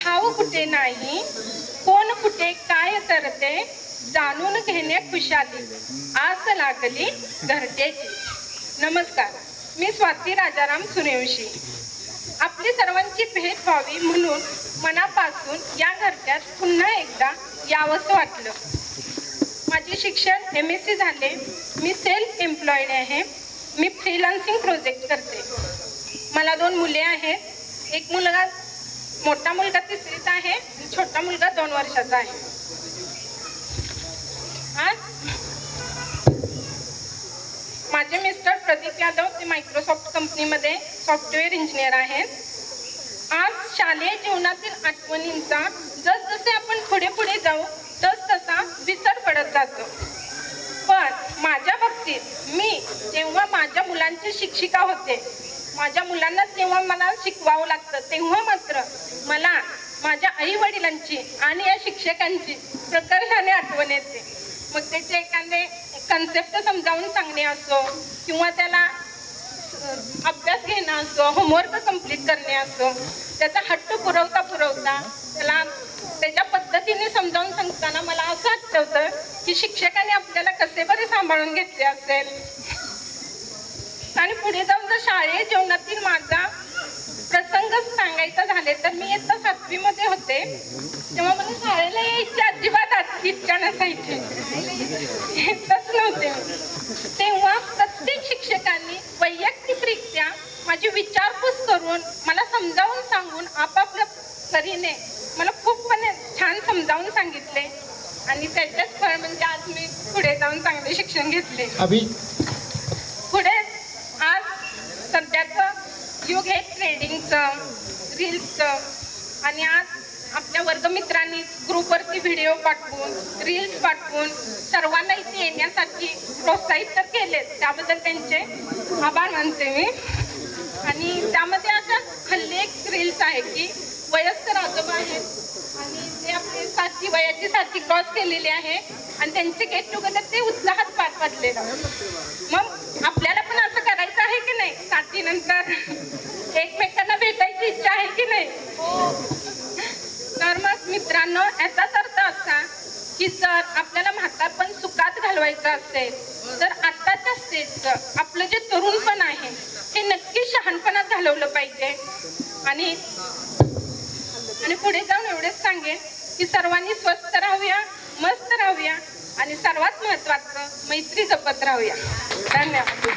ठाव कुठे नाही, कोण कुठे काय करते, जाणून घेणे खुशाली, आस लागली घरट्याची. नमस्कार, मी स्वाती राजाराम सूर्यवंशी. आपली सर्वांची भेट व्हावी म्हणून मनापासून या घरट्यात पुन्हा एकदा यावंसं वाटलं. माझे शिक्षण MSc झाले. मी सेल्फ एम्प्लॉईड आहे. मी फ्रीलान्सिंग प्रोजेक्ट करते. मला 2 मुले आहेत. एक मुलगा, मोठा मुलगा 3रीत आहे, छोटा मुलगा 2 वर्षाचा आहे. माझे मिस्टर प्रदीप यादव, ते मायक्रोसॉफ्ट कंपनीमध्ये सॉफ्टवेअर इंजिनियर आहेत. आज शालेय जीवनातील आठवणींचा जसजसे आपण पुढे पुढे जाऊ तसा विसर पडत जातो. पण माझ्या बाबतीत मी जेव्हा माझ्या मुलांची शिक्षिका होते, माझ्या मुलांना जेव्हा मला शिकवावं लागतं, तेव्हा मात्र मला माझ्या आई वडिलांची आणि या शिक्षकांची प्रकर्षाने आठवण येते. मग त्याचे एखादे कन्सेप्ट समजावून सांगणे असो, किंवा त्याला अभ्यास घेणं असो, होमवर्क कंप्लीट करणे असो, त्याचा हट्ट पुरवता त्याला त्याच्या पद्धतीने समजावून सांगताना मला असं आठवतं की शिक्षकाने आपल्याला कसे बरे सांभाळून घेतले असेल. आणि पुढे जाऊन जर शाळेय जीवनातील माझा प्रसंग सांगायचा झाले तर मी इयत्ता 7वी मध्ये होते. तेव्हा मला शाळेला यायची अजिबात इच्छा नसायची, येतच नव्हते. तेव्हा प्रत्येक शिक्षकांनी वैयक्तिकरित्या माझी विचारपूस करून मला समजावून सांगून आपापल्या परीने मला खूप छान समजावून सांगितले. आणि त्याच्याच फळ म्हणजे आज मी पुढे जाऊन चांगले शिक्षण घेतले. पुढे आज सध्याचं युग आहे ट्रेडिंगचं, रील्सचं. आणि आज आपल्या वर्गमित्रांनी ग्रुपवरती व्हिडिओ पाठवून, रील्स पाठवून सर्वांना इथे येण्यासाठी प्रोत्साहित तर केलेच, त्याबद्दल त्यांचे आभार मानते मी. आणि त्यामध्ये असा हल्ली एक रील्स आहे की वयस्कर आजोबा आहेत आणि ते आपले वयाची 60 क्रॉस केलेली आहे आणि त्यांचे गेट टुगेदर ते उत्साहात पार पडलेलं. मग आपल्याला पण असं करायचं आहे की नाही? 60 नंतर एकमेकांना भेटायची इच्छा आहे की नाही? तर मग मित्रांनो, याचाच अर्थ असा की जर आपल्याला म्हातारपण सुखात घालवायचं असेल तर आत्ताच्या स्टेजचं आपलं जे तरुणपण आहे हे नक्की शहाणपणात घालवलं पाहिजे. आणि पुढे जाऊन एवढेच सांगेन की सर्वांनी स्वस्थ राहूया, मस्त राहूया आणि सर्वात महत्त्वाचं मैत्री जपत राहूया. धन्यवाद.